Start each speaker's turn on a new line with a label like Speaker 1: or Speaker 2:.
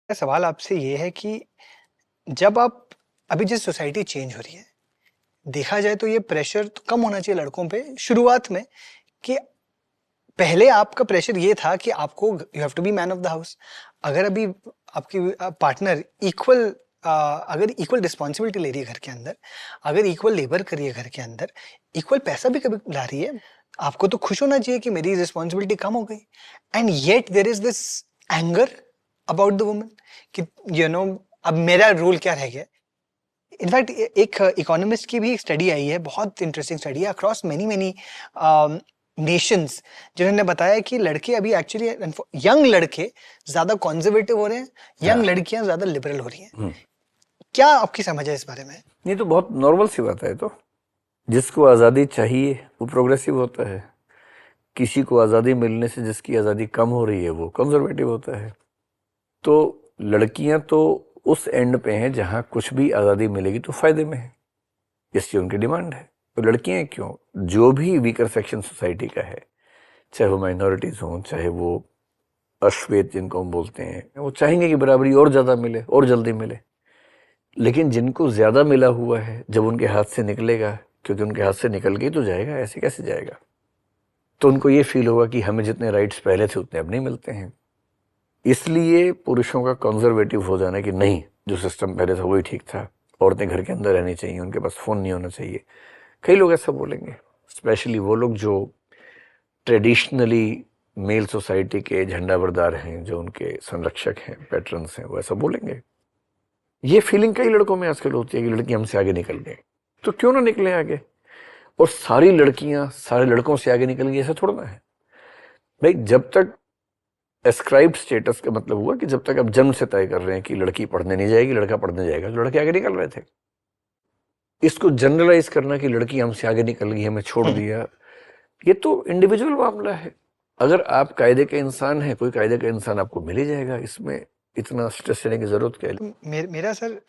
Speaker 1: सवाल आपसे ये है कि जब आप अभी जिस सोसाइटी चेंज हो रही है, देखा जाए तो ये प्रेशर तो कम होना चाहिए लड़कों पे शुरुआत में कि पहले आपका प्रेशर ये था कि आपको you have to be man of the house. अगर अभी आपकी पार्टनर अगर इक्वल रिस्पॉन्सिबिलिटी ले रही है घर के अंदर, अगर इक्वल लेबर कर रही है घर के अंदर, इक्वल पैसा भी कभी ला रही है, आपको तो खुश होना चाहिए कि मेरी रिस्पॉन्सिबिलिटी कम हो गई। And yet there is this anger about the woman कि अब मेरा रोल क्या रह गया। इनफैक्ट एक इकोनॉमिस्ट की भी एक स्टडी आई है, बहुत इंटरेस्टिंग स्टडी है अक्रॉस मेनी मेनी नेशंस, जिन्होंने बताया कि लड़के अभी एक्चुअली यंग लड़के ज्यादा कंजर्वेटिव हो रहे हैं, यंग लड़कियां ज्यादा लिबरल हो रही हैं। क्या आपकी समझ है इस बारे में?
Speaker 2: ये तो बहुत नॉर्मल सी बात है। तो जिसको आज़ादी चाहिए वो प्रोग्रेसिव होता है, किसी को आज़ादी मिलने से जिसकी आज़ादी कम हो रही है वो कंजर्वेटिव होता है। तो लड़कियां तो उस एंड पे हैं जहां कुछ भी आज़ादी मिलेगी तो फायदे में है, इसकी उनकी डिमांड है। तो लड़कियां क्यों, जो भी वीकर सेक्शन सोसाइटी का है, चाहे वो माइनॉरिटीज हों, चाहे वो अश्वेत जिनको हम बोलते हैं, वो चाहेंगे कि बराबरी और ज़्यादा मिले और जल्दी मिले। लेकिन जिनको ज़्यादा मिला हुआ है, जब उनके हाथ से निकलेगा, क्योंकि उनके हाथ से निकल के ही तो जाएगा, ऐसे कैसे जाएगा, तो उनको ये फील होगा कि हमें जितने राइट्स पहले थे उतने अब नहीं मिलते हैं। इसलिए पुरुषों का कंजर्वेटिव हो जाना कि नहीं, जो सिस्टम पहले था वही ठीक था, औरतें घर के अंदर रहनी चाहिए, उनके पास फ़ोन नहीं होना चाहिए। कई लोग ऐसा बोलेंगे, स्पेशली वो लोग जो ट्रेडिशनली मेल सोसाइटी के झंडा बरदार हैं, जो उनके संरक्षक हैं, पैट्रन्स हैं, वो ऐसा बोलेंगे। ये फीलिंग कई लड़कों में आजकल होती है कि लड़की हमसे आगे निकल गई। तो क्यों ना निकले आगे, और सारी लड़कियां सारे लड़कों से आगे निकल गई, ऐसा थोड़ा ना है भाई। जब तक एस्क्राइब्ड स्टेटस का मतलब हुआ कि जब तक आप जन्म से तय कर रहे हैं कि लड़की पढ़ने नहीं जाएगी, लड़का पढ़ने जाएगा, तो लड़के आगे निकल रहे थे। इसको जनरलाइज करना कि लड़की हमसे आगे निकल गई, हमें छोड़ दिया, ये तो इंडिविजुअल मामला है। अगर आप कायदे के इंसान हैं, कोई कायदे का इंसान आपको मिल ही जाएगा, इसमें इतना स्ट्रेस लेने की जरूरत क्या है?
Speaker 1: मेरा सर